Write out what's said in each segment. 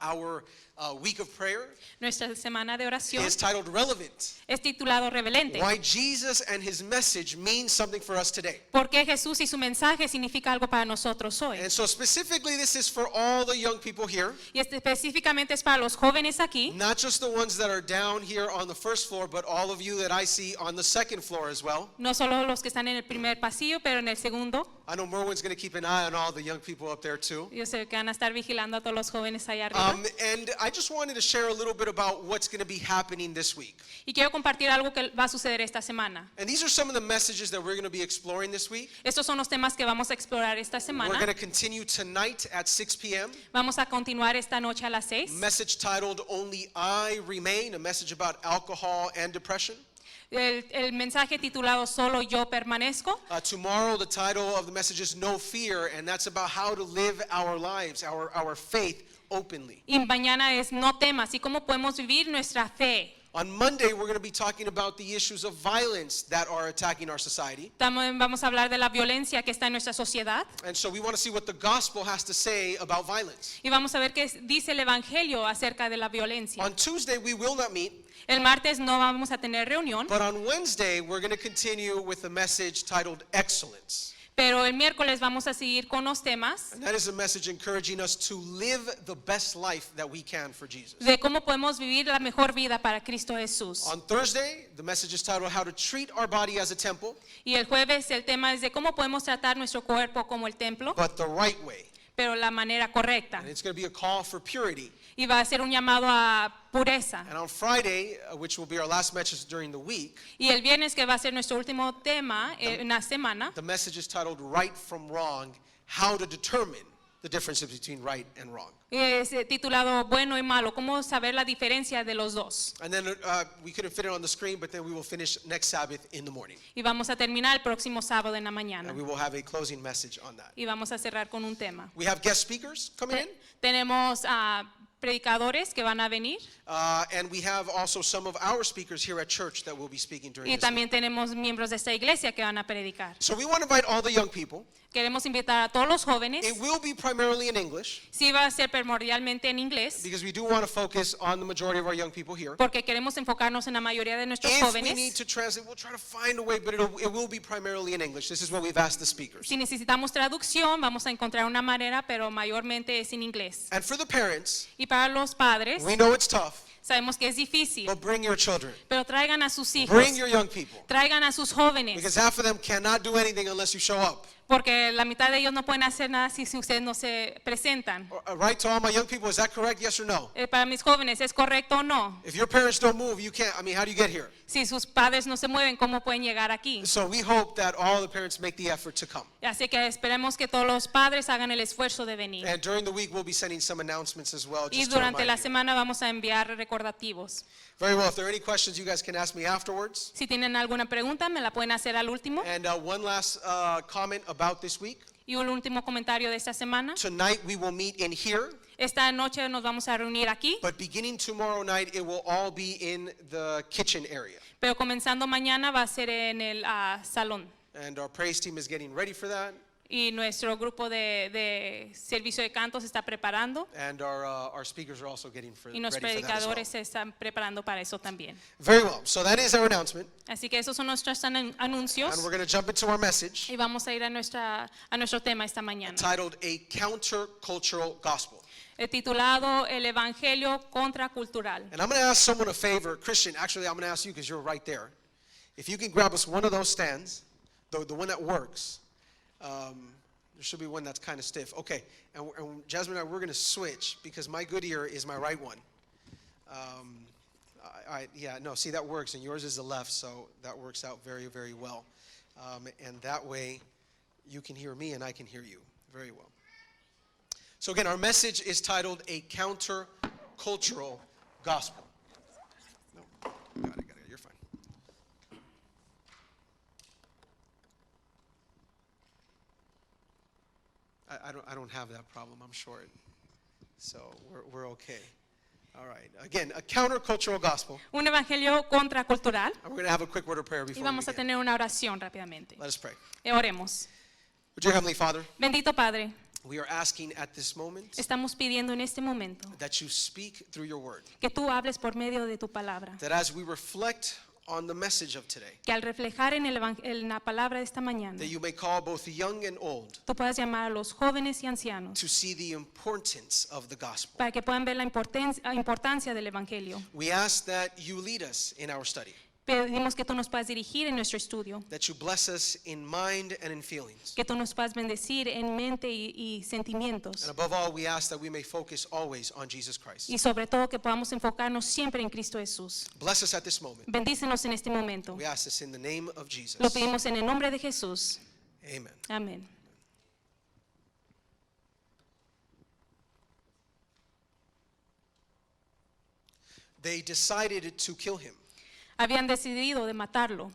Our week of prayer Nuestra semana de oración is titled Relevant. es titulado Revelente. Why Jesus and his message mean something for us today. Porque Jesús y su mensaje significa algo para nosotros hoy. And so specifically this is for all the young people here, Y específicamente es para los jóvenes aquí, not just the ones that are down here on the first floor, but all of you that I see on the second floor as well. no solo los que están en el primer pasillo, pero en el segundo. I know Merwin's going to keep an eye on all the young people up there too. Yo sé que van a estar vigilando a todos los jóvenes allá arriba. And I just wanted to share a little bit about what's going to be happening this week. Y quiero compartir algo que va a suceder esta semana. And these are some of the messages that we're going to be exploring this week. Estos son los temas que vamos a explorar esta We're semana. going to continue tonight at 6 p.m. Vamos a continuar esta noche a las 6. Message titled Only I Remain, a message about alcohol and depression. El mensaje titulado Solo yo permanezco. Tomorrow the title of the message is No Fear, and that's about how to live our lives, our faith openly. Y mañana es No temas y cómo podemos vivir nuestra fe. On Monday we're going to be talking about the issues of violence that are attacking our society. También vamos a hablar de la violencia que está en nuestra sociedad. And so we want to see what the gospel has to say about violence. Y vamos a ver qué dice el Evangelio acerca de la violencia. On Tuesday we will not meet, El martes no vamos a tener reunión, but on Wednesday we're going to continue with the message titled Excellence. pero el miércoles vamos a seguir con los temas And that is a message encouraging us to live the best life that we can for Jesus. de cómo podemos vivir la mejor vida para Cristo Jesús. On Thursday, the message is titled How to Treat Our Body as a Temple, Y el jueves el tema es de cómo podemos tratar nuestro cuerpo como el templo, but the right way. pero la manera correcta. And it's going to be a call for purity. Y va a ser un llamado a pureza. And on Friday, which will be our last message during the week, Y el viernes, que va a ser nuestro último tema en la semana, the message is titled Right from Wrong, How to Determine the Differences Between Right and Wrong. es titulado Bueno y Malo, cómo saber la diferencia de los dos. And then we couldn't fit it on the screen, but then we will finish next Sabbath in the morning. Y vamos a terminar el próximo sábado en la mañana. And we will have a closing message on that. Y vamos a cerrar con un tema. We have guest speakers coming in. Tenemos predicadores que van a venir. And we have also some of our speakers here at church that will be speaking during Y this week. también tenemos miembros de esta iglesia que van a predicar. So we want to invite all the young people. Queremos invitar a todos los jóvenes. It will be primarily in English Sí va a ser primordialmente en inglés, because we do want to focus on the majority of our young people here. porque queremos enfocarnos en la mayoría de nuestros If we need jóvenes. to translate, we'll try to find a way, but it will be primarily in English. This is what we've asked the speakers. Si necesitamos traducción, vamos a encontrar una manera, pero mayormente es en inglés. And for the parents, Y para los padres, we know it's tough, sabemos que es difícil, but bring your children. pero traigan a sus hijos, Bring your young people. traigan a sus jóvenes, Because half of them cannot do anything unless you show up. porque la mitad de ellos no pueden hacer nada si ustedes no se presentan. Right, to all my young people, is that correct? Yes or no? Para mis jóvenes, ¿es correcto o no? If your parents don't move, you can't. I mean, how do you get here? Si sus padres no se mueven, ¿cómo pueden llegar aquí? So we hope that all the parents make the effort to come. Así que esperemos que todos los padres hagan el esfuerzo de venir. And during the week, we'll be sending some announcements as well. Y Just to durante la remind you. semana vamos a enviar recordativos. Very well. If there are any questions, you guys can ask me afterwards. Si tienen alguna pregunta, me la pueden hacer al último. And one last comment about this week. Y un último comentario de esta semana. Tonight we will meet in here, Esta noche nos vamos a reunir aquí, but beginning tomorrow night, it will all be in the kitchen area. pero comenzando mañana va a ser en el salón. And our praise team is getting ready for that. Y nuestro grupo de servicio de canto se está preparando. And our speakers are also getting Y los ready for that as well. predicadores se están preparando para eso también. Very well. So that is our announcement. Así que esos son nuestros anuncios. And we're going to jump into our message Y vamos a ir a nuestro tema esta mañana. titled A Countercultural Gospel. Titulado El Evangelio Contracultural. And I'm going to ask someone a favor. Christian, actually, I'm going to ask you because you're right there. If you can grab us one of those stands, the one that works. There should be one that's kind of stiff. Okay, and Jasmine and I, we're going to switch because my good ear is my right one. See, that works, and yours is the left, so that works out very, very well. And that way, you can hear me and I can hear you very well. So again, our message is titled A Countercultural Gospel. No, got it, you're fine. I don't have that problem. I'm short, so we're okay. All right. Again, a countercultural gospel. Un evangelio contracultural. And we're going to have a quick word of prayer Y before we vamos a begin. tener una oración rápidamente. Let us pray. Oremos. Dear Heavenly Father, Bendito Padre, we are asking at this moment Estamos pidiendo en este momento that you speak through your word. que tú hables por medio de tu palabra. That as we reflect on the message of today, Que al reflejar en la palabra de esta mañana, that you may call both young and old tú puedas llamar a los jóvenes y ancianos to see the importance of the gospel. para que puedan ver la importancia del evangelio. We ask that you lead us in our study, Pedimos que tú nos puedas dirigir en nuestro estudio, that you bless us in mind and in feelings. que tú nos puedas bendecir en mente y sentimientos. And above all, we ask that we may focus always on Jesus Christ. Y sobre todo que podamos enfocarnos siempre en Cristo Jesús. Bless us at this moment. Bendícenos en este momento. We ask this in the name of Jesus. Lo pedimos en el nombre de Jesús. Amen. Amén. They decided to kill him. Habían decidido de matarlo.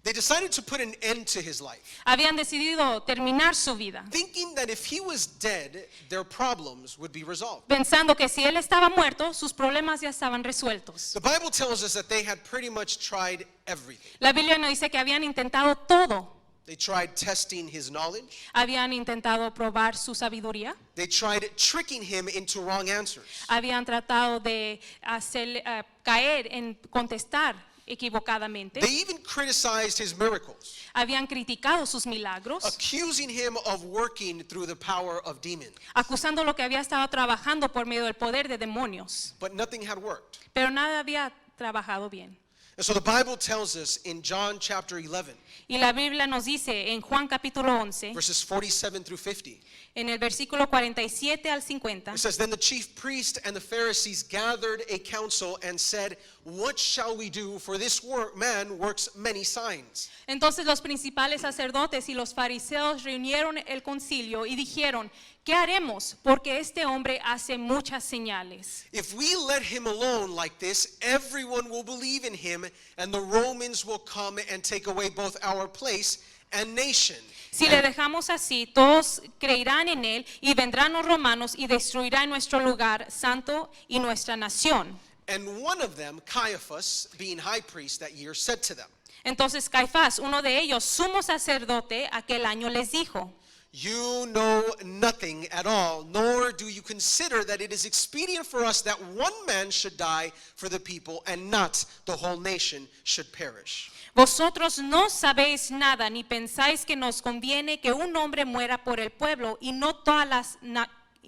They decided to put an end to his life, Habían decidido terminar su vida, thinking that if he was dead, their problems would be resolved. pensando que si él estaba muerto, sus problemas ya estaban resueltos. The Bible tells us that they had pretty much tried everything. La Biblia nos dice que habían intentado todo. They tried testing his knowledge. Habían intentado probar su sabiduría. They tried tricking him into wrong answers. Habían tratado de hacer caer en contestar equivocadamente. They even criticized his miracles, Habían criticado sus milagros, accusing him of working through the power of demons. acusando lo que había estado trabajando por medio del poder de demonios. But nothing had worked. Pero nada había trabajado bien. And so the Bible tells us in John chapter 11, Y la Biblia nos dice en Juan capítulo 11, verses 47 through 50, en el versículo 47 al 50, it says, Then the chief priest and the Pharisees gathered a council and said, What shall we do? For this man works many signs. entonces los principales sacerdotes y los fariseos reunieron el concilio y dijeron, ¿qué haremos? Porque este hombre hace muchas señales. If we let him alone like this, everyone will believe in him, and the Romans will come and take away both our place and nation. Si le dejamos así, todos creerán en él y vendrán los romanos y destruirán nuestro lugar santo y nuestra nación. And one of them, Caiaphas, being high priest that year, said to them, Entonces Caifás, uno de ellos, sumo sacerdote, aquel año les dijo, You know nothing at all, nor do you consider that it is expedient for us that one man should die for the people, and not the whole nation should perish. vosotros no sabéis nada, ni pensáis que nos conviene que un hombre muera por el pueblo y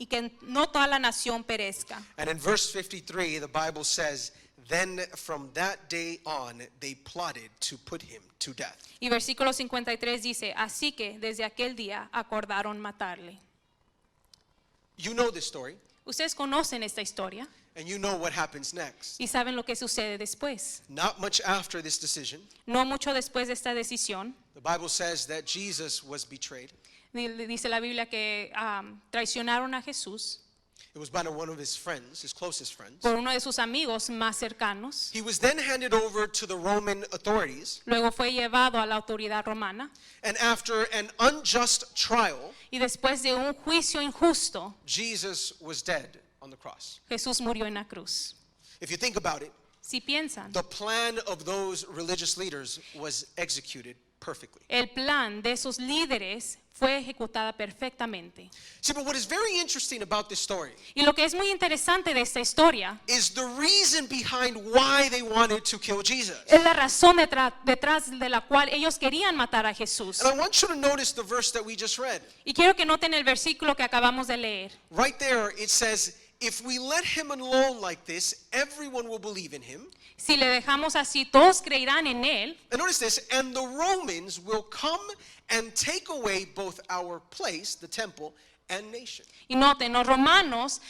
que no toda la nación perezca. And in verse 53, the Bible says, Then from that day on, they plotted to put him to death. Y versículo 53 dice, así que desde aquel día acordaron matarle. You know this story, Ustedes conocen esta historia and you know what happens next. y saben lo que sucede después. Not much after this decision, No mucho después de esta decisión, the Bible says that Jesus was betrayed. dice la Biblia que traicionaron a Jesús It was by one of his friends, his closest friends. por uno de sus amigos más cercanos. He was then handed over to the Roman authorities, Luego fue llevado a la autoridad romana and after an unjust trial, y después de un juicio injusto, Jesus was dead on the cross. Jesús murió en la cruz. If you think about it, Si piensan, the plan of those religious leaders was executed perfectly. el plan de esos líderes fue ejecutada perfectamente. See, but what is very interesting about this story Y lo que es muy interesante de esta historia is the reason behind why they wanted to kill Jesus. es la razón detrás de la cual ellos querían matar a Jesús. And I want you to notice the verse that we just read. Y quiero que noten el versículo que acabamos de leer. Right there, it says, if we let him alone like this, everyone will believe in him. Si le dejamos así, todos creerán en él. And notice this, and the Romans will come and take away both our place, the temple, and nation. Y noten, los romanos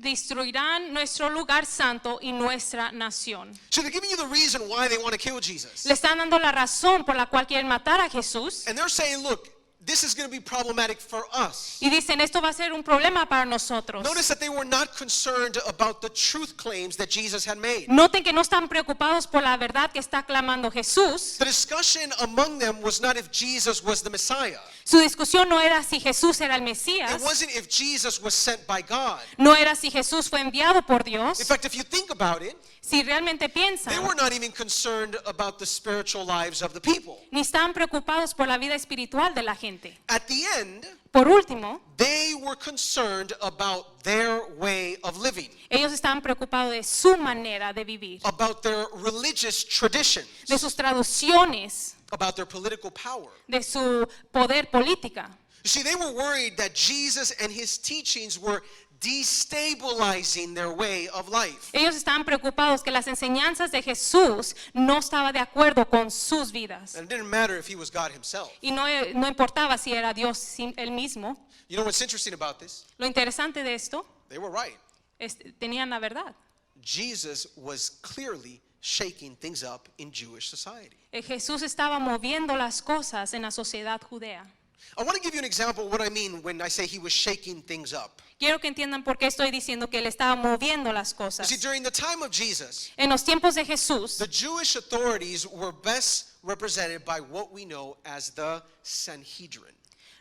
destruirán nuestro lugar santo y nuestra nación. So they're giving you the reason why they want to kill Jesus. Le están dando la razón por la cual quieren matar a Jesús. And they're saying, look, this is going to be problematic for us. Y dicen, esto va a ser un problema para nosotros. Notice that they were not concerned about the truth claims that Jesus had made. Noten que no están preocupados por la verdad que está clamando Jesús. The discussion among them was not if Jesus was the Messiah. Su discusión no era si Jesús era el It Mesías, wasn't if Jesus was sent by God. no era si Jesús fue enviado por Dios. In fact, if you think about it, Si realmente they were piensan, not even concerned about the spiritual lives of the people. ni estaban preocupados por la vida espiritual de la gente. At the end, Por último, they were concerned about their way of living, ellos estaban preocupados de su manera de vivir, about their religious traditions, de sus traducciones, about their political power. de su poder política. You see, they were worried that Jesus and his teachings were destabilizing their way of life. Ellos estaban preocupados que las enseñanzas de Jesús no estaban de acuerdo con sus vidas. And it didn't matter if he was God himself. Y no importaba si era Dios él mismo. You know what's interesting about this? Lo interesante de esto They were right. tenían la verdad. Jesus was clearly shaking things up in Jewish society. Jesús estaba moviendo las cosas en la sociedad judea. I want to give you an example of what I mean when I say he was shaking things up. Quiero que entiendan por qué estoy diciendo que él estaba moviendo las You cosas. see, during the time of Jesus, En los tiempos de Jesús, the Jewish authorities were best represented by what we know as the Sanhedrin.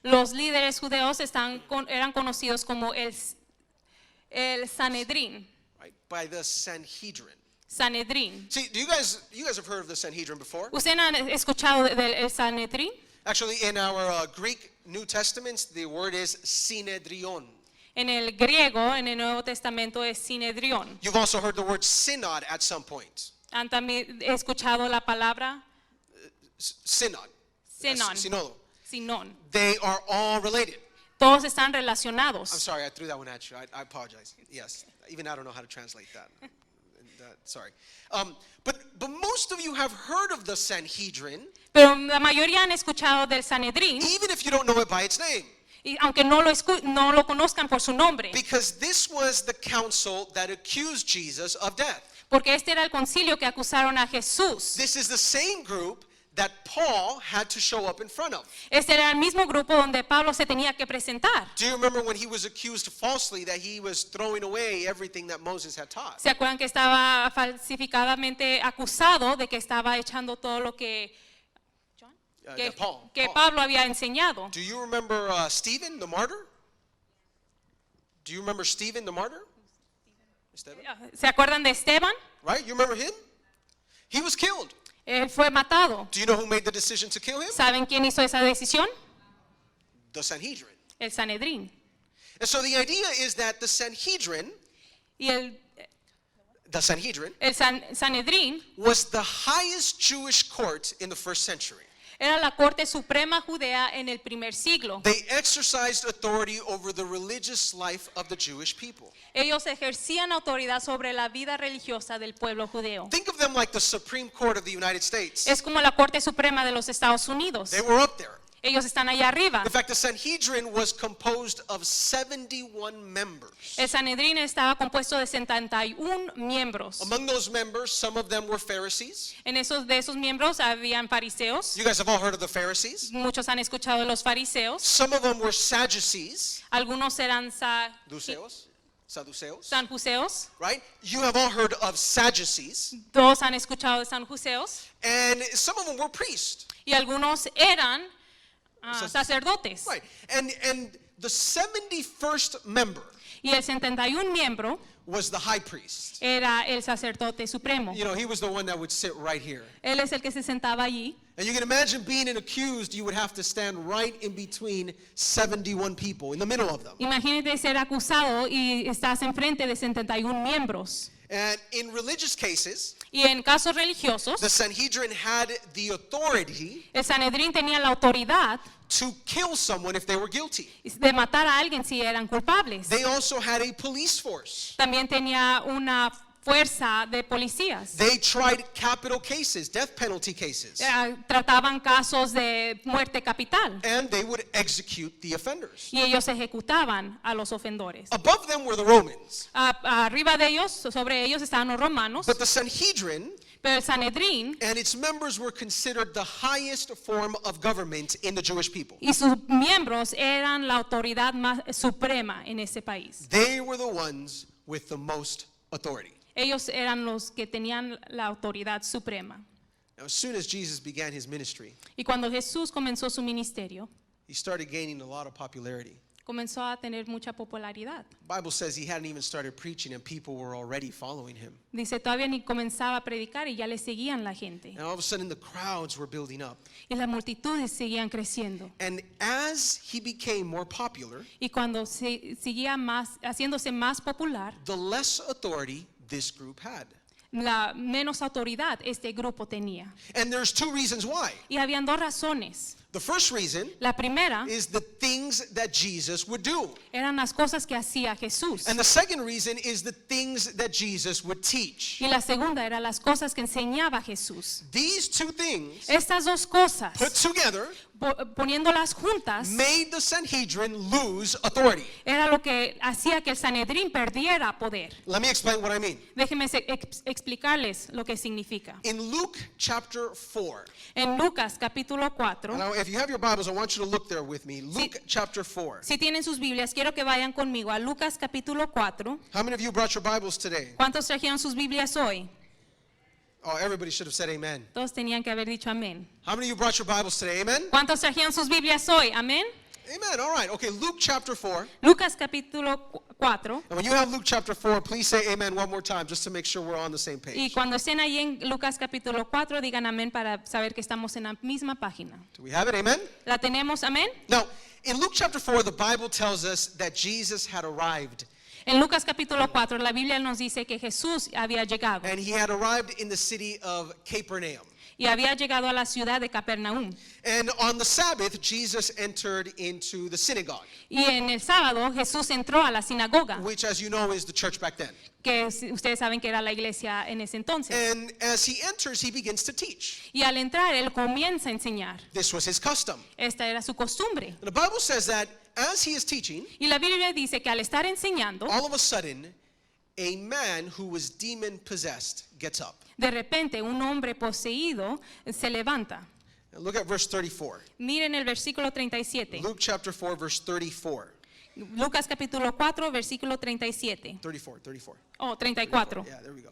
los líderes judeos eran conocidos como el Sanedrín. Right? By the Sanhedrin. Sanedrín. See, you guys have heard of the Sanhedrin before? ¿Ustedes han escuchado del Sanedrín? Actually, in our Greek New Testaments, the word is Synedrion. En el griego, en el Nuevo Testamento es Sinedrión. You've also heard the word synod at some point. ¿Han también escuchado la palabra Synod. Sinon? Synodo. Sinón. They are all related. Todos están I'm relacionados. sorry, I threw that one at you. I apologize. Yes, even I don't know how to translate that. Sorry. But most of you have heard of the Sanhedrin, Pero la mayoría han escuchado del Sanedrín, even if you don't know it by its name. y aunque no lo conozcan por su nombre, Because this was the council that accused Jesus of death. porque este era el concilio que acusaron a Jesús. This is the same group that Paul had to show up in front of. Este era el mismo grupo donde Pablo se tenía que presentar. Do you remember when he was accused falsely that he was throwing away everything that Moses had taught? ¿Se acuerdan que estaba falsificadamente acusado de que estaba echando todo lo que That Paul. Pablo había enseñado? Do you remember Stephen, the martyr? Do you remember Stephen, the martyr? Stephen? ¿Se acuerdan de Esteban? Right? You remember him? He was killed. Él fue matado. Do you know who made the decision to kill him? ¿Saben quién hizo esa decisión? The Sanhedrin. El Sanedrín. And so the idea is that the Sanhedrin Y el Sanedrín was the highest Jewish court in the first century. era la corte suprema judea en el primer siglo. They exercised authority over the religious life of the Jewish people. Ellos ejercían autoridad sobre la vida religiosa del pueblo judeo. Think of them like the Supreme Court of the United States. Es como la Corte Suprema de los Estados Unidos. They were up there. Ellos están allá arriba. In fact, the Sanhedrin was composed of 71 members. El Sanedrín estaba compuesto de 71 miembros. Among those members, some of them were Pharisees. De esos miembros habían fariseos. You guys have all heard of the Pharisees. Muchos han escuchado de los fariseos. Some of them were Sadducees. Algunos eran Saduceos. sanjuseos. Right? You have all heard of Sadducees. Todos han escuchado de sanjuseos. And some of them were priests. Y algunos eran sacerdotes. Right. And the 71st member Y el 71 miembro was the high priest. era el sacerdote supremo. You know, he was the one that would sit right here. Él es el que se sentaba allí. And you can imagine being an accused, you would have to stand right in between 71 people, in the middle of them. Imagínate ser acusado y estás enfrente de 71 miembros. And in religious cases, Y en casos religiosos, the Sanhedrin had the authority el Sanedrín tenía la autoridad to kill someone if they were guilty. de matar a alguien si eran culpables. They also had a police force. También tenía una fuerza de policías. They tried capital cases, death penalty cases, Trataban casos de muerte capital. and they would execute the offenders. Y ellos ejecutaban a los ofendores. Above them were the Romans, Arriba de ellos, sobre ellos estaban los romanos. but the Sanhedrin Pero el Sanedrín and its members were considered the highest form of government in the Jewish people. y sus miembros eran la autoridad más suprema en ese país. They were the ones with the most authority. Ellos eran los que tenían la autoridad suprema. Now, as soon as Jesus began his ministry, Y cuando Jesús comenzó su ministerio, he started gaining a lot of popularity. Comenzó a tener mucha popularidad. The Bible says he hadn't even started preaching and people were already following him. Dice, todavía ni comenzaba a predicar y ya le seguían la gente. And all of a sudden the crowds were building up. Y las multitudes seguían creciendo. And as he became more popular, Y cuando seguía más, haciéndose más popular, the less authority this group had. la menos autoridad este grupo tenía. And there's two reasons why. Y habían dos razones. The first reason La primera is the things that Jesus would do. eran las cosas que hacía Jesús. And the second reason is the things that Jesus would teach. Y la segunda era las cosas que enseñaba Jesús. These two things Estas dos cosas, put together poniéndolas juntas, made the Sanhedrin lose authority. era lo que hacía que el Sanedrín perdiera poder. Let me explain what I mean. Déjenme explicarles lo que significa. In Luke chapter 4, En Lucas capítulo 4, and if you have your Bibles, I want you to look there with me. Luke chapter 4. si tienen sus Biblias, quiero que vayan conmigo a Lucas capítulo 4. How many of you brought your Bibles today? ¿Cuántos trajeron sus Biblias hoy? Oh, everybody should have said amen. Todos tenían que haber dicho amén. How many of you brought your Bibles today? Amen? ¿Cuántos trajeron sus Biblias hoy? Amén. Amen. All right. Okay, Luke chapter 4. Lucas capítulo 4. And when you have Luke chapter 4, please say amen one more time just to make sure we're on the same Y page. cuando estén ahí en Lucas capítulo 4, digan amén para saber que estamos en la misma página. Do we have it? Amen? ¿La tenemos? Amén. Now, in Luke chapter 4, the Bible tells us that Jesus had arrived. En Lucas capítulo 4, la Biblia nos dice que Jesús había llegado. And he had arrived in the city of Capernaum. Y había llegado a la ciudad de Capernaum. And on the Sabbath, Jesus entered into the synagogue, Y en el sábado Jesús entró a la sinagoga, which, as you know, is the church back then. que ustedes saben que era la iglesia en ese entonces. And as he enters, he begins to teach. Y al entrar él comienza a enseñar. This was his custom. Esta era su costumbre. And the Bible says that as he is teaching, Y la Biblia dice que al estar enseñando, all of a sudden, a man who was demon possessed gets up. de repente un hombre poseído se levanta. And look at verse 34. Miren el versículo 37. Luke chapter 4, verse 34. Lucas capítulo 4, versículo 37. 34. Oh, 34. Yeah, there we go.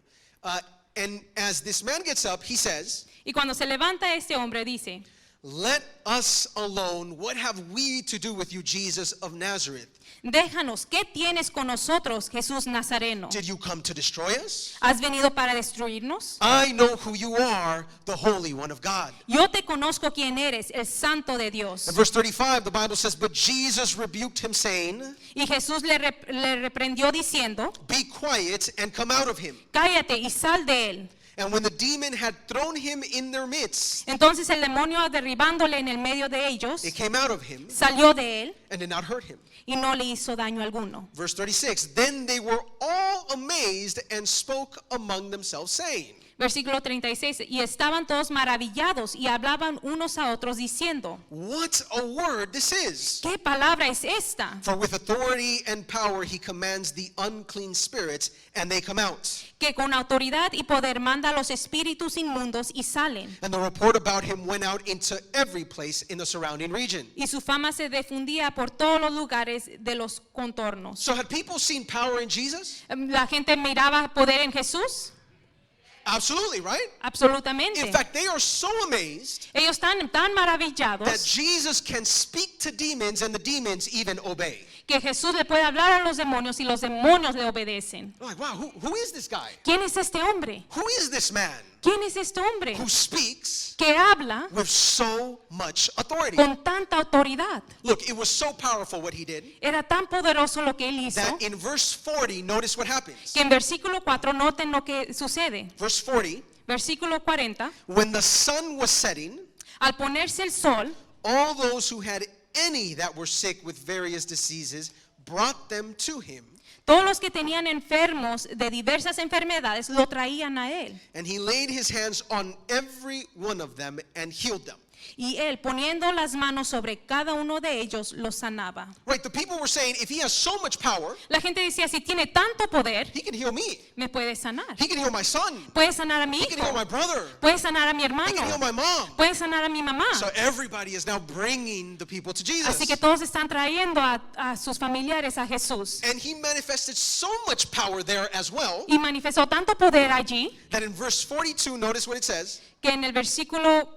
And as this man gets up, he says, Y cuando se levanta este hombre dice, "Let us alone. What have we to do with you, Jesus of Nazareth? déjanos, ¿qué tienes con nosotros, Jesús Nazareno? Did you come to destroy us? ¿Has venido para destruirnos? I know who you are, the Holy One of God." Yo te conozco quién eres, el Santo de Dios. In verse 35, the Bible says, "But Jesus rebuked him, saying, Y Jesús le reprendió diciendo, Be quiet and come out of him. cállate y sal de él. And when the demon had thrown him in their midst, Entonces el demonio, derribándole en el medio de ellos, it came out of him salió de él and did not hurt him." y no le hizo daño alguno. Verse 36, "Then they were all amazed and spoke among themselves, saying." Versículo 36, y estaban todos maravillados y hablaban unos a otros diciendo, "What a word this is! ¿qué palabra es esta? For with authority and power he commands the unclean spirits, and they come out." Que con autoridad y poder manda a los espíritus inmundos y salen. And the report about him went out into every place in the surrounding region. Y su fama se difundía por todos los lugares de los contornos. So had people seen power in Jesus? La gente miraba poder en Jesús, Absolutely, right? absolutamente. In fact, they are so amazed Ellos están tan that maravillados Jesus can speak to demons and the demons even obey. que Jesús le puede hablar a los demonios y los demonios le obedecen. They're like, wow, who is this guy? ¿Quién es este hombre? Who is this man ¿Quién es este hombre who speaks que habla with so much authority? con tanta autoridad? Look, it was so powerful what he did Era tan poderoso lo que él hizo that in verse 40, notice what happens. que en versículo 4 noten lo que sucede. Verse 40, Versículo 40, when the sun was setting, al ponerse el sol, all those who had any that were sick with various diseases brought them to him, todos los que tenían enfermos de diversas enfermedades lo traían a él. and he laid his hands on every one of them and healed them. Y él, poniendo las manos sobre cada uno de ellos, los sanaba. Right, the people were saying, if he has so much power, La gente decía, si tiene tanto poder, he can heal me. me puede sanar. He can heal my son. Puede sanar a mi He can heal my hijo, brother. puede sanar a mi He can heal hermano, my mom. puede sanar a mi mamá. So everybody is now bringing the people to Jesus. Así que todos están trayendo a sus familiares a Jesús. And he manifested so much power there as well Y manifestó tanto poder allí that in verse 42, notice what it says. que en el versículo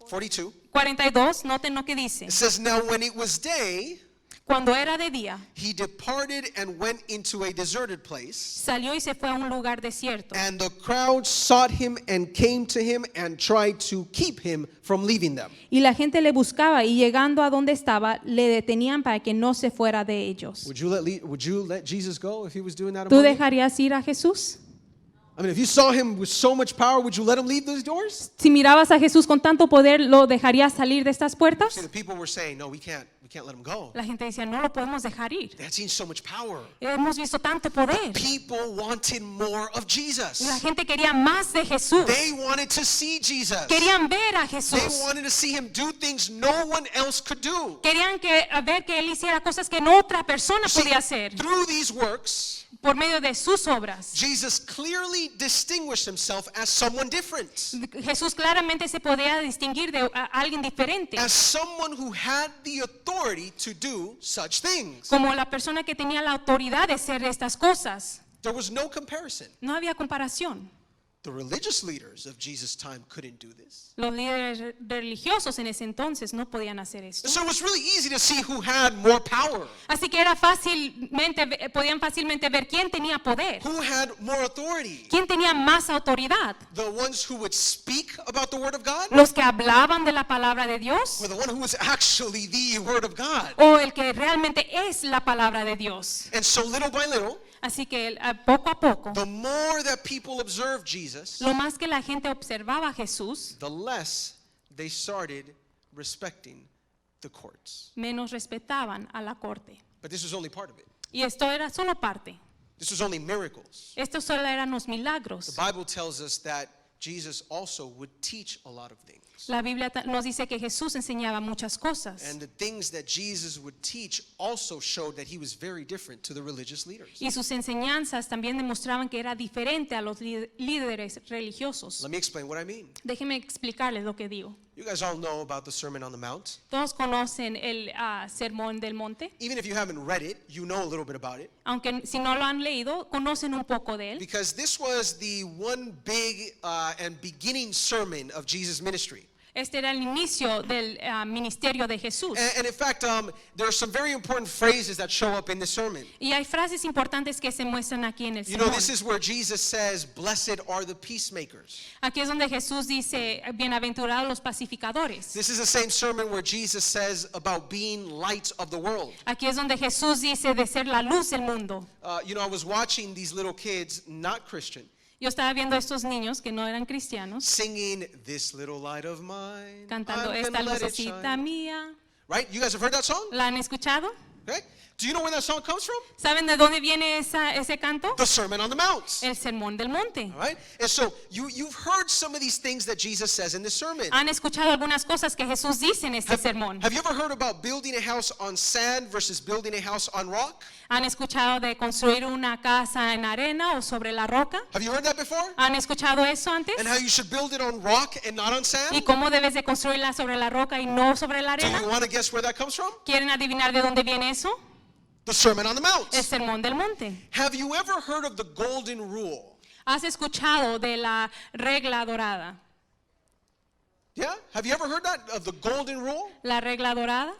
42. 42, noten lo que dice. It says, now when it was day, Cuando era de día, he departed and went into a deserted place. salió y se fue a un lugar desierto. And the crowd sought him and came to him and tried to keep him from leaving them. Y la gente le buscaba y llegando a donde estaba, le detenían para que no se fuera de ellos. Would you let Jesus go if he was doing that? ¿Tú among you? dejarías ir a Jesús? I mean, if you saw him with so much power, would you let him leave those doors? Si mirabas a Jesús con tanto poder, ¿lo dejarías salir de estas See, puertas? the people were saying, no, we can't let him go. La gente decía, no lo podemos dejar ir. They had seen so much power. Hemos visto tanto poder. People wanted more of La Jesus. gente quería más de Jesús. They wanted to see Jesus. Querían ver a They Jesús. wanted to see him do things no one else could do. Querían ver que Él hiciera cosas que no otra persona See, podía hacer. through these works, Por medio de sus obras. Jesus clearly distinguished himself as someone different, Jesús claramente se podía distinguir de alguien diferente. as someone who had the authority to do such things. Como la persona que tenía la autoridad de hacer estas cosas. There was no comparison. No había comparación. The religious leaders of Jesus' time couldn't do this. Los líderes religiosos en ese entonces no podían hacer esto. So it was really easy to see who had more power, Así que podían fácilmente ver quién tenía poder, who had more authority. quién tenía más autoridad. The ones who would speak about the Word of God, Los que hablaban de la palabra de Dios or the one who was actually the Word of God. o el que realmente es la palabra de Dios. And so little by little, Así que poco a poco, the more that people observed Jesus, lo más que la gente observaba a Jesús, the less they started respecting the courts. menos respetaban a la corte. But this was only part of it. Y esto era solo parte. This was only miracles. Estos solo eran los The milagros. Bible tells us that Jesus also would teach a lot of things. La Biblia nos dice que Jesús enseñaba muchas cosas. And the things that Jesus would teach also showed that he was very different to the religious leaders. Y sus enseñanzas también demostraban que era diferente a los líderes religiosos. Let me explain what I mean. Déjenme explicarles lo que digo. You guys all know about the Sermon on the Mount. Todos conocen el Sermón del Monte. Even if you haven't read it, you know a little bit about it. Aunque si no lo han leído, conocen un poco de él. Because this was the one big and beginning sermon of Jesus' ministry. Este era el inicio del ministerio de Jesús. And in fact, there are some very important phrases that show up in the sermon. Y hay frases importantes que se muestran aquí en el You know, sermón. this is where Jesus says, "Blessed are the peacemakers." Aquí es donde Jesús dice, bienaventurados los pacificadores. This is the same sermon where Jesus says about being light of the world. Aquí es donde Jesús dice de ser la luz del mundo. You know, I was watching these little kids, not Christian, Yo estaba viendo a estos niños que no eran cristianos singing, "This little light of mine, cantando I'm esta gonna let it lucecita shine." mía. Right? You guys have heard that song? ¿La han escuchado? Okay. Do you know where that song comes from? ¿Saben de dónde viene ese canto? The Sermon on the Mount. El Sermón del Monte. All right? And so you've heard some of these things that Jesus says in the sermon. Han escuchado algunas cosas que Jesús dice en este sermón. Have you ever heard about building a house on sand versus building a house on rock? ¿Han escuchado de construir una casa en arena o sobre la roca? Have you heard that before? ¿Han escuchado eso antes? And how you should build it on rock and not on ¿Y sand? cómo debes de construirla sobre la roca y no sobre la Do you arena? want to guess where that comes from? ¿Quieren adivinar de dónde viene eso? The Sermon on the Mount. El Sermón del Monte. Have you ever heard of the golden rule? ¿Has escuchado de la regla dorada? Yeah? Have you ever heard that of the golden rule? ¿La regla dorada?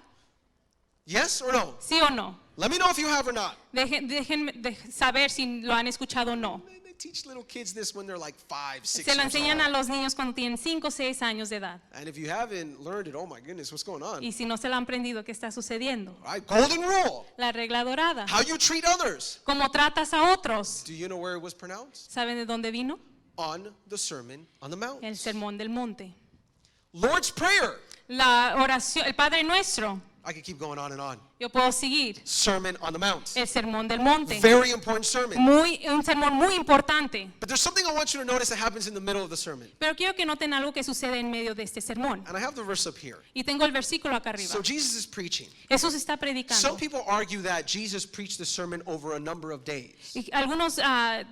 Yes or no? ¿Sí o no? Let me know if you have or not. Déjenme saber si lo han escuchado o no. They teach little kids this when they're like 5, 6 Se lo years enseñan a old. los niños cuando tienen 5 o 6 años de edad. And if you haven't learned it, oh my goodness, what's going on? Y si no se lo han aprendido, ¿qué está sucediendo? All right, golden rule. La regla dorada. How you treat others. ¿Cómo tratas a otros? Do you know where it was pronounced? ¿Saben de dónde vino? On the Sermon on the Mount. El Sermón del Monte. Lord's Prayer. La oración, el Padre Nuestro. I could keep going on and on. Yo puedo seguir. Sermon on the Mount. El Sermón del Monte. Very important sermon. Un sermón muy importante. But there's something I want you to notice that happens in the middle of the sermon. Pero quiero que noten algo que sucede en medio de este sermón. And I have the verse up here. Y tengo el versículo acá arriba. So Jesus is preaching. Jesús está Some predicando. people argue that Jesus preached the sermon over a number of days. Y algunos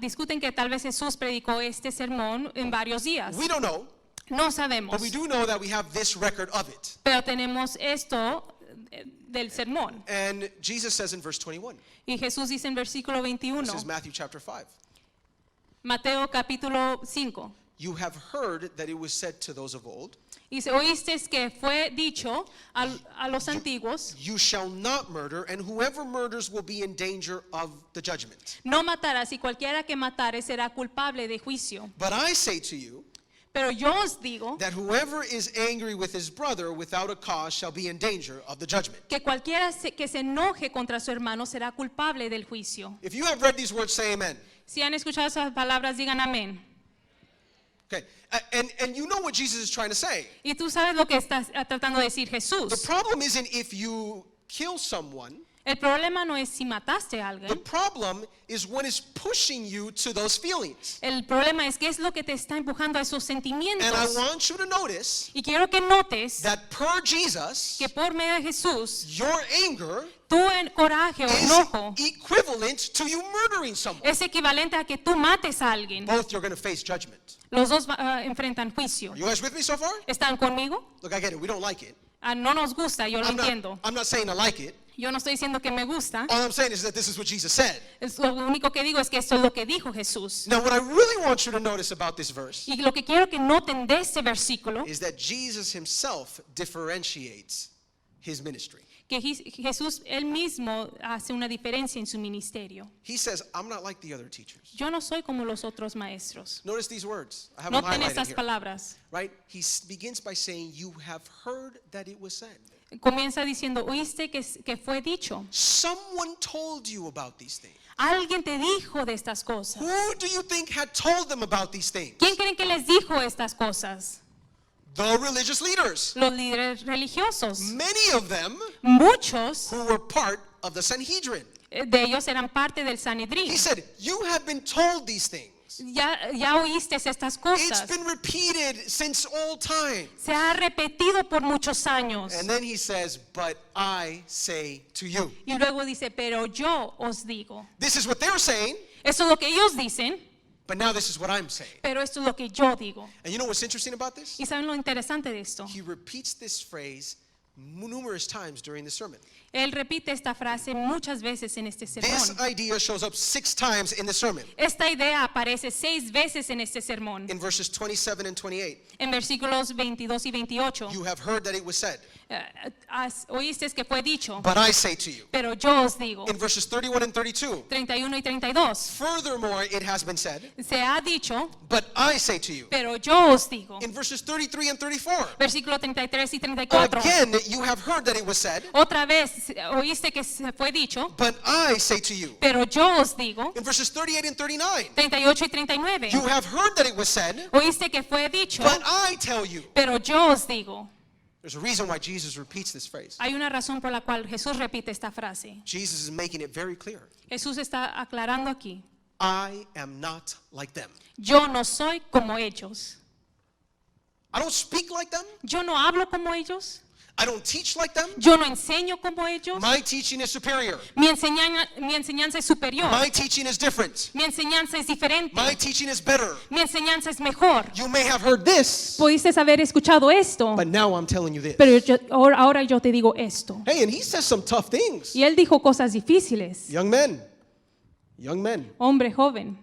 discuten que tal vez Jesús predicó este sermón en varios días. We don't know, No sabemos. but we do know that we have this record of it. Pero tenemos esto del sermón. And Jesus says in verse 21. Y Jesús dice en versículo 21, This is Matthew chapter 5. Mateo capítulo 5. You have heard that it was said to those of old, Y oíste que fue dicho a los antiguos, you shall not murder, and whoever murders will be in danger of the judgment. no matarás y cualquiera que matare será culpable de juicio. But I say to you Pero yo os digo that whoever is angry with his brother without a cause shall be in danger of the judgment. que cualquiera que se enoje contra su hermano será culpable del juicio. If you have read these words, say amen. Si han escuchado esas palabras, digan amén. Okay, and you know what Jesus is trying to say. Y tú sabes lo que está tratando de decir The Jesús. problem isn't if you kill someone. El problema no es si mataste a The alguien. problem is what is pushing you to those feelings. El problema es qué es lo que te está empujando a esos And I sentimientos. want you to notice Y quiero que notes that per Jesus, que por medio de Jesús, your anger tu coraje o is enojo equivalent to you murdering someone. es equivalente a que tú mates a alguien. Both you're going to face judgment. Los dos enfrentan juicio. Are you guys with me so far? ¿Están conmigo? Look, I get it. We don't like it. No nos gusta, yo lo entiendo. I'm not saying I like it. Yo no estoy diciendo que me gusta. All I'm saying is that this is what Jesus said. Lo único que digo es que esto es lo que dijo Jesús. Now, what I really want you to notice about this verse Y lo que quiero que noten de este versículo, is that Jesus himself differentiates his ministry. que Jesús él mismo hace una diferencia en su ministerio. He says, I'm not like the other teachers. Yo no soy como los otros maestros. Notice these words. I have them Noten highlighted estas here. palabras. Right? He begins by saying, you have heard that it was said. Comienza diciendo, oíste que fue dicho. Someone told you about these things. Alguien te dijo de estas cosas. Who do you think had told them about these things? ¿Quién creen que les dijo estas cosas? The religious leaders. Los líderes religiosos. Many of them Muchos who were part of the Sanhedrin. de ellos eran parte del He Sanedrín. said, you have been told these things. Ya oíste estas It's cosas. been repeated since old time. Se ha repetido por muchos años. And then he says, but I say to you. Y luego dice, pero yo os digo. This is what they're saying, Eso es lo que ellos dicen, but now this is what I'm saying. pero esto es lo que yo digo. And you know what's interesting about this? ¿Y saben lo interesante de esto? He repeats this phrase numerous times during the sermon. Él repite esta frase muchas veces en este This sermón. idea shows up 6 times in the sermon, Esta idea aparece 6 veces en este sermón. in verses 27 and 28. En versículos 22 y 28. You have heard that it was said, Oíste que fue dicho, but I say to you. pero yo os digo. In verses 31 and 32, 31 y 32. furthermore, it has been said, Se ha dicho, but I say to you. pero yo os digo. In verses 33 and 34, Versículo 33 y 34. again, you have heard that it was said, Otra vez oíste que se fue dicho, but I say to you. pero yo os digo. In verses 38 and 39, 38 y 39. you have heard that it was said, Oíste que fue dicho, but I tell you. pero yo os digo. There's a reason why Jesus repeats this phrase. Hay una razón por la cual Jesús repite esta frase. Jesus is making it very clear. Jesús está aclarando aquí. I am not like them. Yo no soy como ellos. I don't speak like them. Yo no hablo como ellos. I don't teach like them. Yo no enseño como ellos. My teaching is superior. Mi enseñanza es superior. My teaching is different. Mi enseñanza es diferente. My teaching is better. Mi enseñanza es mejor. You may have heard this, Pudiste haber escuchado esto, but now I'm telling you this. pero ahora yo te digo esto. Hey, and he says some tough things. Y él dijo cosas difíciles. Young men, Hombre joven,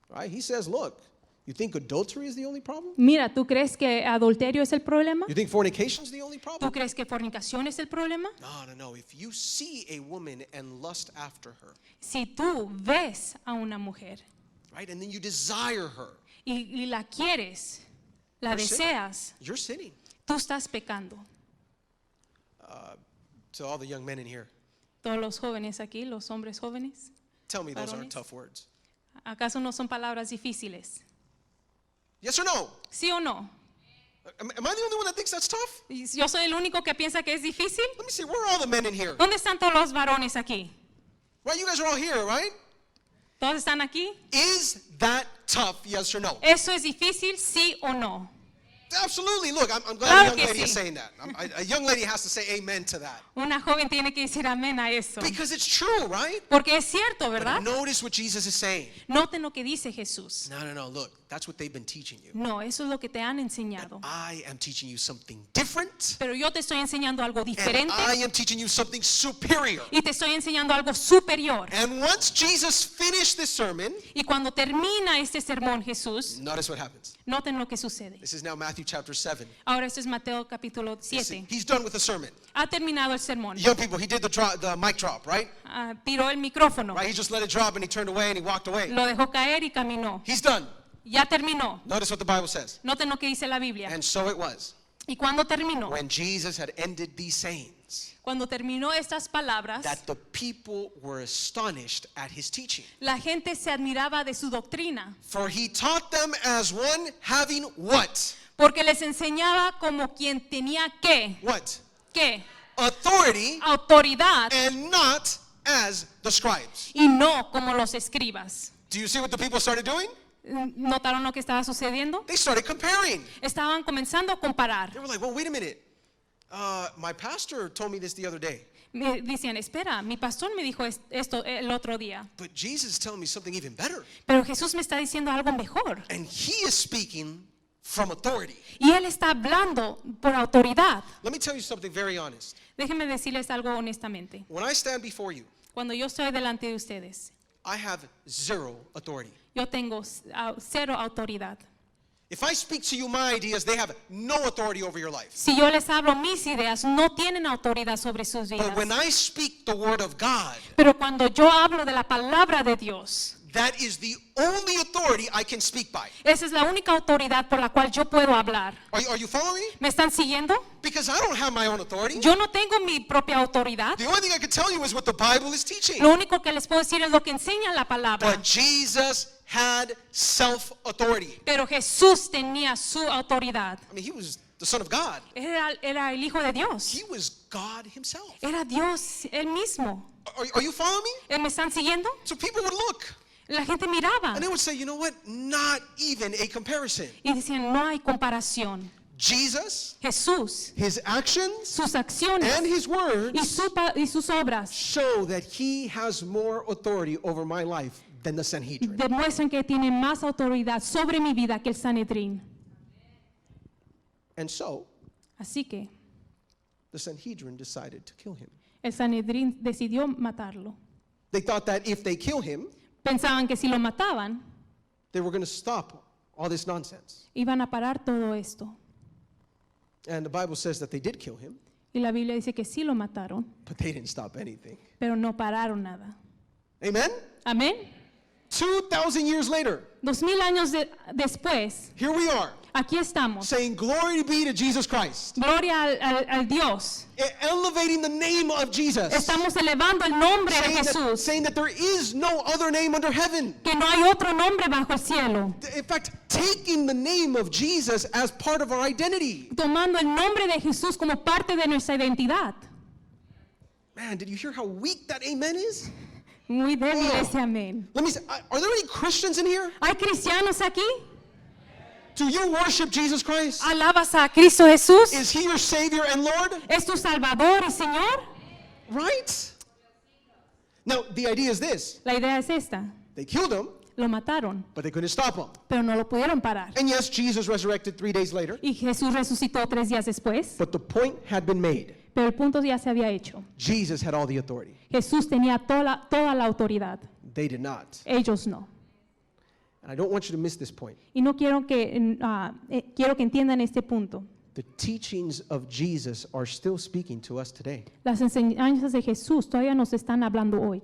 right? He says, look, you think adultery is the only problem? mira, ¿tú crees que adulterio es el problema? You think fornication is the only ¿Tú problem? crees que fornicación es el problema? No. If you see a woman and lust after her, Si tú ves a una mujer right, and then you desire her, y la quieres, la You're sinning. deseas, you're sinning. tú estás pecando. To all the young men in here, Todos los jóvenes aquí, los hombres jóvenes, tell me those aren't Varones. tough words. ¿acaso no son palabras difíciles? Yes or no? ¿Sí o no? Am I the only one that thinks that's tough? ¿Yo soy el único que piensa que es difícil? Let me see, where are all the men in here? ¿Dónde están todos los varones aquí? Right, you guys are all here, right? ¿Todos están aquí? Is that tough, yes or no? ¿Eso es difícil, sí o no? Absolutely. Look, I'm glad Claro a young que lady is sí. saying that. A young lady has to say amen to that. Una joven tiene que decir amén a eso. Because it's true, right? Porque es cierto, But ¿verdad? notice what Jesus is saying. Noten lo que dice Jesús. No. Look, that's what they've been teaching you. No, eso es lo que te han enseñado. I am teaching you something different. Pero yo te estoy enseñando algo And diferente I am teaching you something superior. y te estoy enseñando algo superior. And once Jesus finished this sermon, Y cuando termina este sermón Jesús, notice what happens. noten lo que sucede. This is now Matthew chapter 7. Ahora esto es Mateo capítulo You see, 7. he's done with the sermon. Ha terminado el sermón. Young people, he did the mic drop, right? Tiró el micrófono. Right? He just let it drop and he turned away and he walked away. Lo dejó caer y caminó. He's done. Ya terminó. Notice what the Bible says. Noten lo que dice la Biblia. And so it was. Y cuando terminó, When Jesus had ended these sayings, cuando terminó estas palabras, that the people were astonished at his teaching. la gente se admiraba de su doctrina, For he taught them as one having what? porque les enseñaba como quien tenía What? ¿qué? Authority Autoridad and not as the scribes. y no como los escribas. Do you see what the people started doing? ¿Notaron lo que estaba sucediendo? They started comparing. Estaban comenzando a comparar. They were like, well, wait a minute. My pastor told me this the other day, Me decían, espera, mi pastor me dijo esto el otro día, but Jesus is telling me something even better. pero Jesús me está diciendo algo mejor. And he is speaking from authority. Y Él está hablando por autoridad. Let me tell you something very honest. Déjenme decirles algo honestamente. When I stand before you, Cuando yo estoy delante de ustedes, I have zero authority. yo tengo cero autoridad. If I speak to you my ideas, they have no authority over your life. Si yo les hablo mis ideas, no tienen autoridad sobre sus vidas. But when I speak the word of God, Pero cuando yo hablo de la palabra de Dios, that is the only authority I can speak by. esa es la única autoridad por la cual yo puedo hablar. Are you following me? ¿Me están siguiendo? Because I don't have my own authority. Yo no tengo mi propia autoridad. The only thing I can tell you is what the Bible is teaching. Lo único que les puedo decir es lo que enseña la palabra. But Jesus had self-authority. Pero Jesús tenía su autoridad. I mean, he was the Son of God. Era el Hijo de Dios. He was God himself. Era Dios él mismo. Are you following me? ¿Me están siguiendo? So people would look La gente miraba and they would say, you know what? Not even a comparison. y decían, no hay comparación. Jesus, Jesús, his actions, sus acciones and his words y sus obras show that he has more authority over my life than the Sanhedrin. demuestran que tiene más autoridad sobre mi vida que el Sanedrín. And so, Así que the Sanhedrin decided to kill him. el Sanedrín decidió matarlo. They thought that if they kill him, Pensaban que si lo mataban, they were going to stop all this nonsense. iban a parar todo esto. And the Bible says that they did kill him, Y la Biblia dice que sí lo mataron, but they didn't stop anything. pero no pararon nada. Amen? Amén. 2,000 years later, 2000 años después, here we are, aquí estamos. saying glory be to Jesus Christ, Gloria al Dios. elevating the name of Jesus, Estamos elevando el nombre de Jesús. saying that there is no other name under heaven. Que no hay otro nombre bajo el cielo. In fact, taking the name of Jesus as part of our identity. Tomando el nombre de Jesús como parte de nuestra identidad. Man, did you hear how weak that amen is? Muy débil Oh. ese amén. Let me say, are there any Christians in here? ¿Hay cristianos aquí? Do you worship Jesus Christ? ¿Alabas a Cristo Jesús? Is he your Savior and Lord? ¿Es tu Salvador y Señor? Right? Now, the idea is this. La idea es esta. They killed him, Lo mataron, but they couldn't stop him. pero no lo pudieron parar. And yes, Jesus resurrected 3 days later, Y Jesús resucitó 3 días después, but the point had been made. pero el punto ya se había hecho. Jesus had all the authority. Jesús tenía toda la autoridad. They did not. Ellos no. And I don't want you to miss this point. Y no quiero quiero que entiendan este punto. The teachings of Jesus are still speaking to us today. Las enseñanzas de Jesús todavía nos están hablando hoy.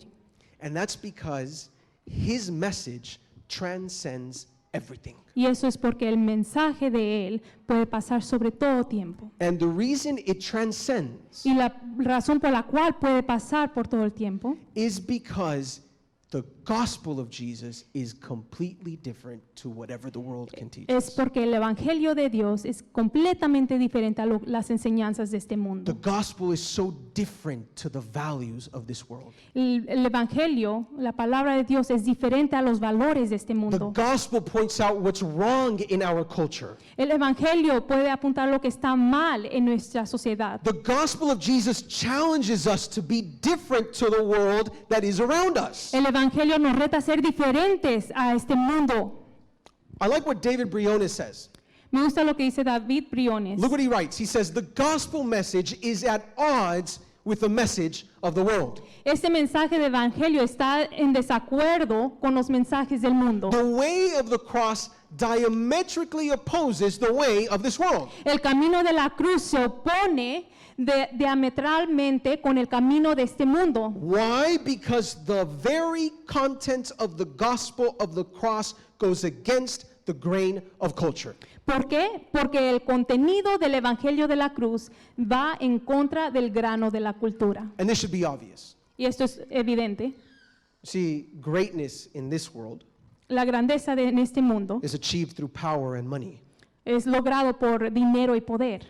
And that's because his message transcends everything. Y eso es porque el mensaje de Él puede pasar sobre todo tiempo. And the reason it transcends Y la razón por la cual puede pasar por todo el tiempo is because the gospel of Jesus is completely different to whatever the world can teach Es us. porque el evangelio de Dios es completamente diferente a las enseñanzas de este The mundo. gospel is so different to the values of this world. El evangelio, la palabra de Dios es diferente a los valores de este The mundo. gospel points out what's wrong in our culture. El evangelio puede apuntar lo que está mal en nuestra sociedad. The gospel of Jesus challenges us to be different to the world that is around us. El evangelio nos reta a ser diferentes a este mundo. I like what David Briones says. Me gusta lo que dice David Briones. Look what he writes. He says, the gospel message is at odds with the message of the world. Este mensaje de evangelio está en desacuerdo con los mensajes del mundo. The way of the cross diametrically opposes the way of this world. El camino de la cruz se opone diametralmente con el camino de este mundo. Why? Because the very content of the gospel of the cross goes against the grain of culture. ¿Por qué? Porque el contenido del evangelio de la cruz va en contra del grano de la cultura. And this should be obvious. Y esto es evidente. See, greatness in this world La grandeza en este mundo is achieved through power and money. es logrado por dinero y poder.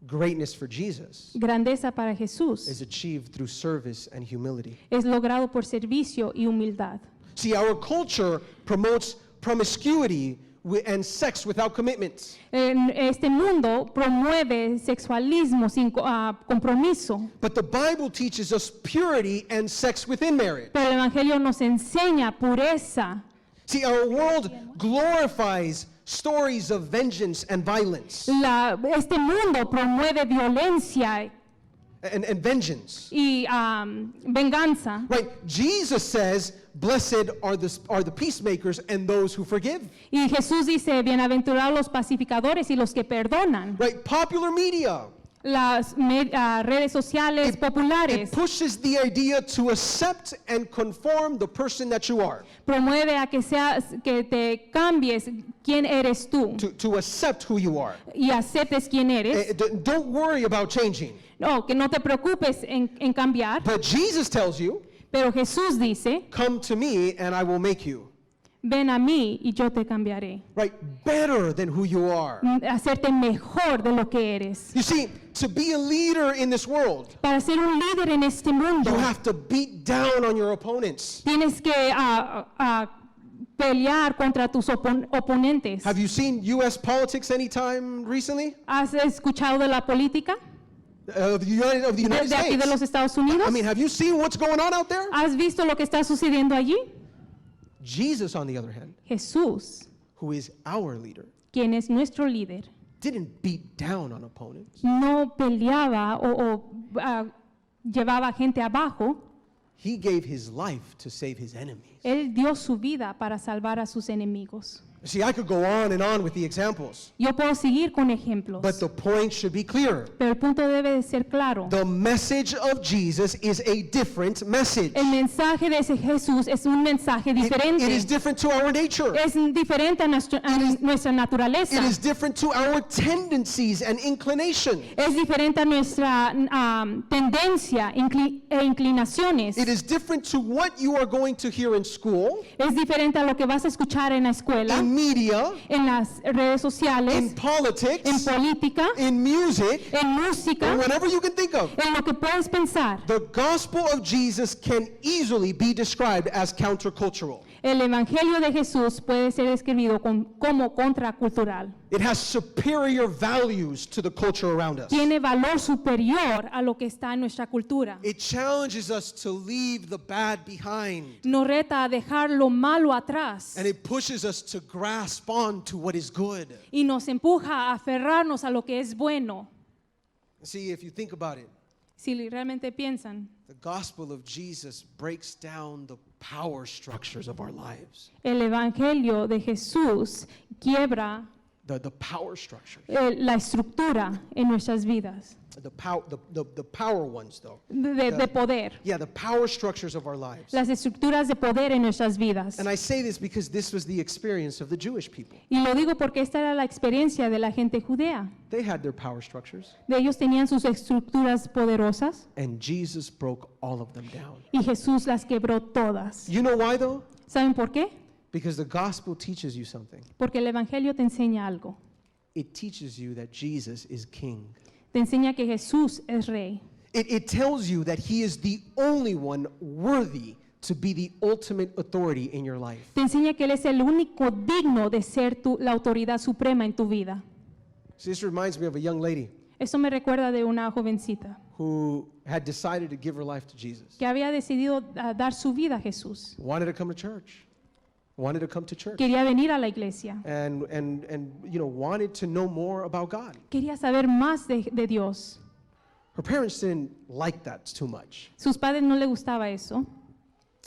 Greatness for Jesus Grandeza para Jesús is achieved through service and humility. es logrado por servicio y humildad. See, our culture promotes promiscuity and sex without commitments. En este mundo promueve sexualismo sin compromiso, But the Bible teaches us purity and sex within marriage. pero el evangelio nos enseña pureza. See, our world glorifies stories of vengeance and violence Este mundo promueve violencia and vengeance. y venganza. Right? Jesus says, blessed are the peacemakers and those who forgive. Y Jesús dice, bienaventurados los pacificadores y los que perdonan. Right? Popular media, Las redes sociales populares it pushes the idea to accept and conform the person that you are. promueve a que te cambies quién eres tú To accept who you are. y aceptes quién eres. Don't worry about changing. No, que no te preocupes en cambiar. But Jesus tells you, Pero Jesús dice, come to me and I will make you. ven a mí y yo te cambiaré. Right? Better than who you are. Hacerte mejor de lo que eres. You see, to be a leader in this world, Para ser un líder en este mundo, you have to beat down on your opponents. tienes que pelear contra tus oponentes. Have you seen U.S. politics anytime recently? ¿Has escuchado de la política Of the United de aquí de los States? Estados Unidos? I mean, have you seen what's going on out there? ¿Has visto lo que está sucediendo allí? Jesus, on the other hand, Jesús, who is our leader, quien es nuestro líder, didn't beat down on opponents. no peleaba o llevaba gente abajo. He gave his life to save his enemies. Él dio su vida para salvar a sus enemigos. See, I could go on and on with the examples, Yo puedo seguir con ejemplos, but the point should be clear. pero el punto debe de ser claro. The message of Jesus is a different message. El mensaje de ese Jesús es un mensaje diferente. It is different to our nature. Es diferente a nuestra naturaleza. It is different to our tendencies and inclinations. Es diferente a nuestra tendencia e inclinaciones. It is different to what you are going to hear in school, Es diferente a lo que vas a escuchar en la escuela, in media, en las redes in sociales, en politics, política, in music, en or música, whatever you can think of. en lo que puedes pensar. The gospel of Jesus can easily be described as countercultural. El evangelio de Jesús puede ser descrito como contracultural. It has superior values to the culture around us. Tiene valor superior a lo que está en nuestra cultura. It challenges us to leave the bad behind. Nos reta a dejar lo malo atrás And it pushes us to grasp on to what is good. y nos empuja a aferrarnos a lo que es bueno. See, if you think about it, Si realmente piensan, the gospel of Jesus breaks down the power structures of our lives. el evangelio de Jesús quiebra The power structures. la estructura en nuestras vidas The power ones, though. de poder, Yeah, the power structures of our lives. las estructuras de poder en nuestras vidas. And I say this because this was the experience of the Jewish people. Y lo digo porque esta era la experiencia de la gente judea. They had their power structures, De ellos tenían sus estructuras poderosas and Jesus broke all of them down. y Jesús las quebró todas. You know why, though? ¿Saben por qué? Because the gospel teaches you something. Porque el Evangelio te enseña algo. It teaches you that Jesus is king. Te enseña que Jesús es rey. It tells you that he is the only one worthy to be the ultimate authority in your life. Te enseña que Él es el único digno de ser la autoridad suprema en tu vida. So this reminds me of a young lady Esto me recuerda de una jovencita who had decided to give her life to Jesus. que había decidido dar su vida a Jesús. Wanted to come to church. Wanted to come to church. Quería venir a la iglesia. And wanted to know more about God. Quería saber más de Dios. Her parents didn't like that too much. Sus padres no le gustaba eso.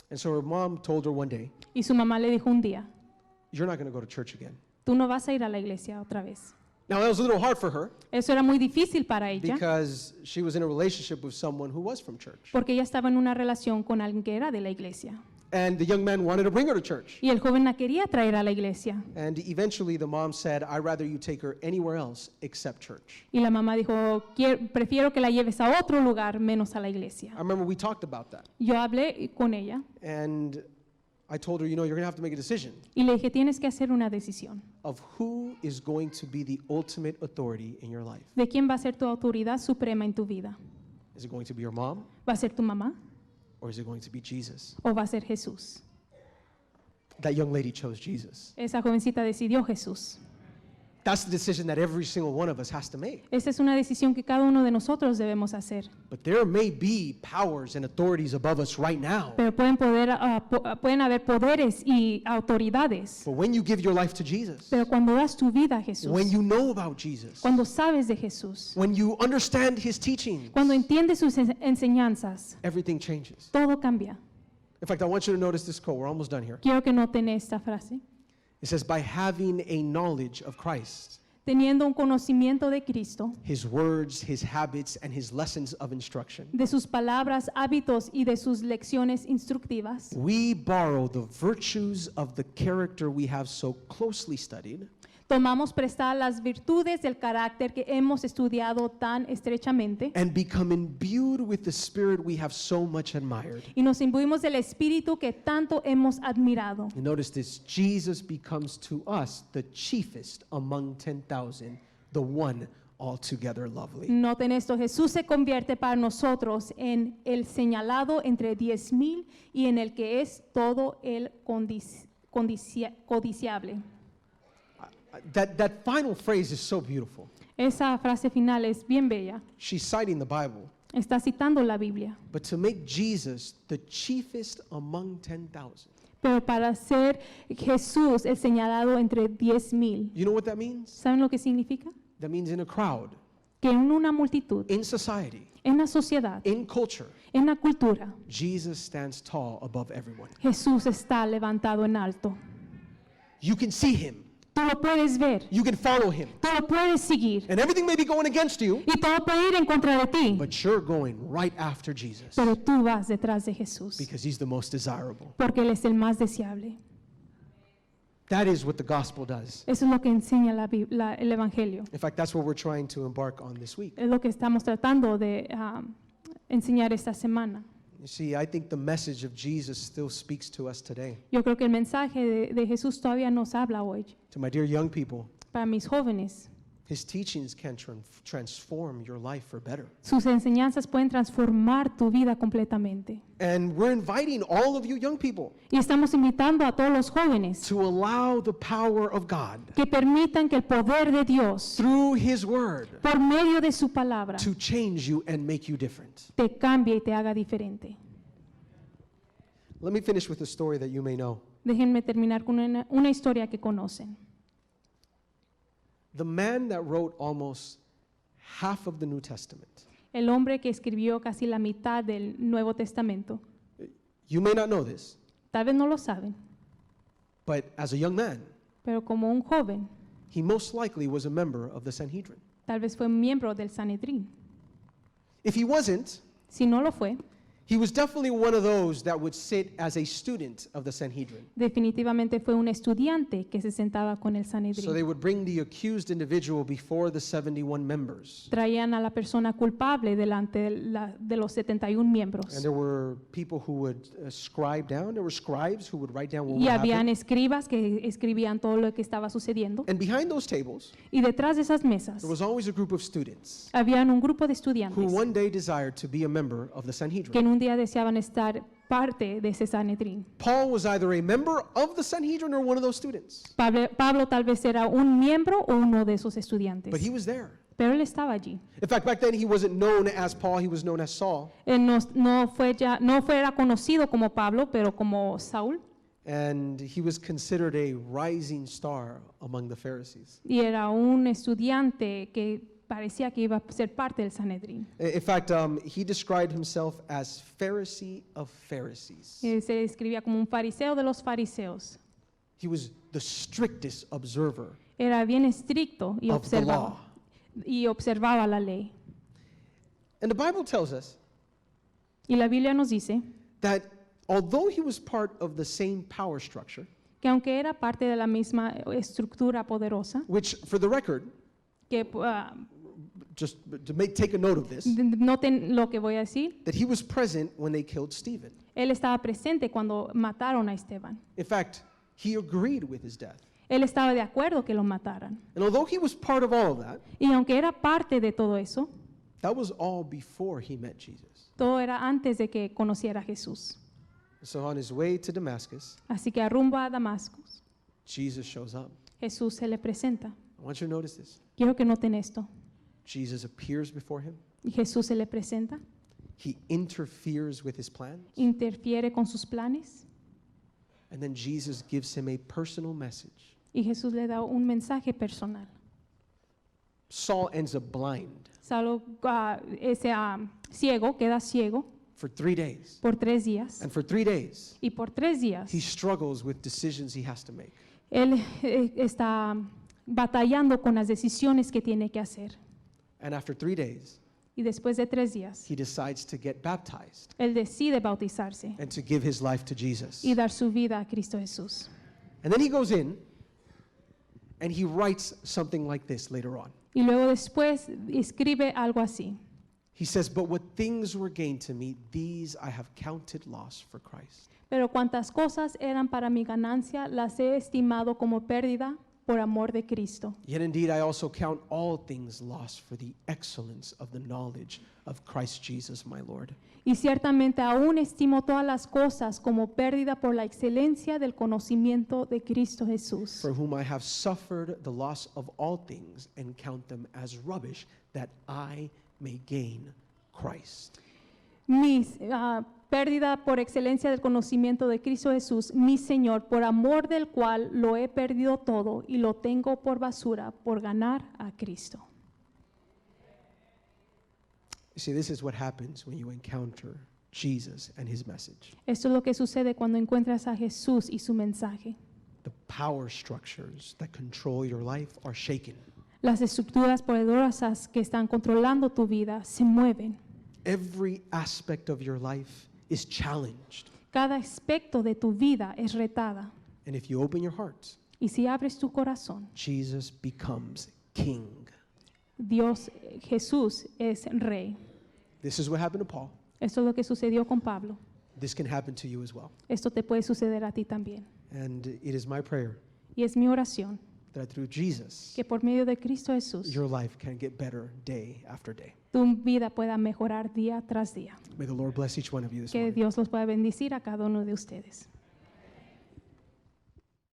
And so her mom told her one day, Y su mamá le dijo un día, "You're not going to go to church again." tú no vas a ir a la iglesia otra vez. Now that was a little hard for her Eso era muy difícil para ella because she was in a relationship with someone who was from church. porque ella estaba en una relación con alguien que era de la iglesia. And the young man wanted to bring her to church. Y el joven la quería traer a la iglesia. And eventually the mom said, "I'd rather you take her anywhere else except church." Y la mamá dijo, prefiero que la lleves a otro lugar menos a la iglesia. I remember we talked about that. Yo hablé con ella And I told her, you're going to have to make a decision y le dije, tienes que hacer una decisión. of who is going to be the ultimate authority in your life. ¿De quién va a ser tu autoridad suprema en tu vida? Is it going to be your mom ¿Va a ser tu mamá or is it going to be Jesus? o va a ser Jesús? That young lady chose Jesus. Esa jovencita decidió Jesús. That's the decision that every single one of us has to make. Esa es una decisión que cada uno de nosotros debemos hacer. But there may be powers and authorities above us right now. Pero pueden haber poderes y autoridades. But when you give your life to Jesus, Pero cuando das tu vida a Jesús, when you know about Jesus, cuando sabes de Jesús, when you understand his teachings, cuando entiendes sus enseñanzas, everything changes. todo cambia. In fact, I want you to notice this quote. We're almost done here. Quiero que noten esta frase. It says, by having a knowledge of Christ, Teniendo un conocimiento de Cristo, his words, his habits, and his lessons of instruction, de sus palabras, hábitos y de sus lecciones instructivas, we borrow the virtues of the character we have so closely studied tomamos prestadas las virtudes del carácter que hemos estudiado tan estrechamente and become imbued with the spirit we have so much admired. y nos imbuimos del espíritu que tanto hemos admirado. And notice this, Jesus becomes to us the chiefest among 10,000, the one altogether lovely. Noten esto, Jesús se convierte para nosotros en el señalado entre 10,000 y en el que es todo el codiciable. That final phrase is so beautiful. Esa frase final es bien bella. She's citing the Bible, Está citando la Biblia. but to make Jesus the chiefest among 10,000. Pero para ser Jesús el señalado entre 10,000, You know what that means? ¿saben lo que significa? That means in a crowd, Que en una multitud, in society, en la sociedad, in culture, en la cultura, Jesus stands tall above everyone. Jesús está levantado en alto. You can see him, Tú lo puedes ver, you can follow him, tú lo puedes seguir and everything may be going against you, y todo puede ir en contra de ti, but you're going right after Jesus pero tú vas detrás de Jesús because he's the most desirable. porque Él es el más deseable. That is what the gospel does. Eso es lo que enseña el Evangelio. In fact, that's what we're trying to embark on this week. Es lo que estamos tratando de enseñar esta semana. You see, I think the message of Jesus still speaks to us today. Yo creo que el mensaje de Jesús todavía nos habla hoy. To my dear young people, Para mis jóvenes, his teachings can transform your life for better. sus enseñanzas pueden transformar tu vida completamente. And we're inviting all of you young people Y estamos invitando a todos los jóvenes to allow the power of God que permitan que el poder de Dios, through his word por medio de su palabra, to change you and make you different. te cambie y te haga diferente. Let me finish with a story that you may know. Déjenme terminar con una historia que conocen. The man that wrote almost half of the New Testament. El hombre que escribió casi la mitad del Nuevo Testamento. You may not know this, Tal vez no lo saben, but as a young man, pero como un joven, he most likely was a member of the Sanhedrin. tal vez fue miembro del Sanedrín. If he wasn't, Si no lo fue, He was definitely one of those that would sit as a student of the Sanhedrin. Definitivamente fue un estudiante que se sentaba con el So Sanedrín. they would bring the accused individual before the 71 members. Traían a la persona culpable delante de los 71 miembros. And there were people who would scribe down. There were scribes who would write down what Y would habían happen. escribas que escribían todo lo que estaba sucediendo. And behind those tables, Y detrás de esas mesas there was always a group of students habían un grupo de who estudiantes one day desired to be a member of the que Sanhedrin. en un día deseaban estar parte de ese Sanedrín. Paul was either a member of the Sanhedrin or one of those students, Pablo tal vez era un miembro o uno de esos estudiantes, but he was there. pero él estaba allí. In fact, back then he wasn't known as Paul, he was known as Saul. Él no fuera conocido como Pablo, pero como Saúl, And he was considered a rising star among the Pharisees. y era un estudiante que parecía que iba a ser parte del Sanedrín. In fact, he described himself as Pharisee of Pharisees. Se describía como un fariseo de los fariseos. He was the strictest observer Era bien estricto y of the law. observaba la ley. And the Bible tells us Y la Biblia nos dice that although he was part of the same power structure, que aunque era parte de la misma estructura poderosa, which for the record, que just to take a note of this, noten lo que voy a decir, that he was present when they killed Stephen. él estaba presente cuando mataron a Esteban. In fact, he agreed with his death. Él estaba de acuerdo que lo mataran. And although he was part of all of that, Y aunque era parte de todo eso, that was all before he met Jesus. todo era antes de que conociera a Jesús. So on his way to Damascus, Así que a rumbo a Damasco, Jesus shows up. Jesús se le presenta. I want you to notice this. Quiero que noten esto. Jesus appears before him. Y Jesús se le presenta, He interferes with his plans. interfiere con sus planes And then Jesus gives him a personal message. y Jesús le da un mensaje personal. Saul ends up blind Saulo, ese ciego queda ciego for 3 days. por 3 días And for 3 days, y por 3 días he struggles with decisions he has to make. él está batallando con las decisiones que tiene que hacer. And after 3 days, Y después de 3 días, he decides to get baptized él decide bautizarse and to give his life to Jesus. y dar su vida a Cristo Jesús. And then he goes in and he writes something like this later on. Y luego después escribe algo así. He says, "But what things were gained to me, these I have counted loss for Christ." Pero cuantas cosas eran para mi ganancia, las he estimado como pérdida por amor de Cristo. Yet indeed I also count all things lost for the excellence of the knowledge of Christ Jesus my Lord. Y ciertamente aún estimo todas las cosas como pérdida por la excelencia del conocimiento de Cristo Jesús, For whom I have suffered the loss of all things and count them as rubbish, that I may gain Christ. Pérdida por excelencia del conocimiento de Cristo Jesús, mi Señor, por amor del cual lo he perdido todo y lo tengo por basura por ganar a Cristo. You see, this is what happens when you encounter Jesus and his message. Esto es lo que sucede cuando encuentras a Jesús y su mensaje. The power structures that control your life are shaken. Las estructuras poderosas que están controlando tu vida se mueven. Every aspect of your life is challenged. Cada aspecto de tu vida es retada. And if you open your heart, Y si abres tu corazón, Jesus becomes king. Jesús es rey. This is what happened to Paul. Esto es lo que sucedió con Pablo. This can happen to you as well. Esto te puede suceder a ti también. And it is my prayer Y es mi oración that through Jesus, que por medio de Cristo Jesús, your life can get better day after day. tu vida pueda mejorar día tras día. May the Lord bless each one of you this Que morning. Dios los pueda bendecir a cada uno de ustedes.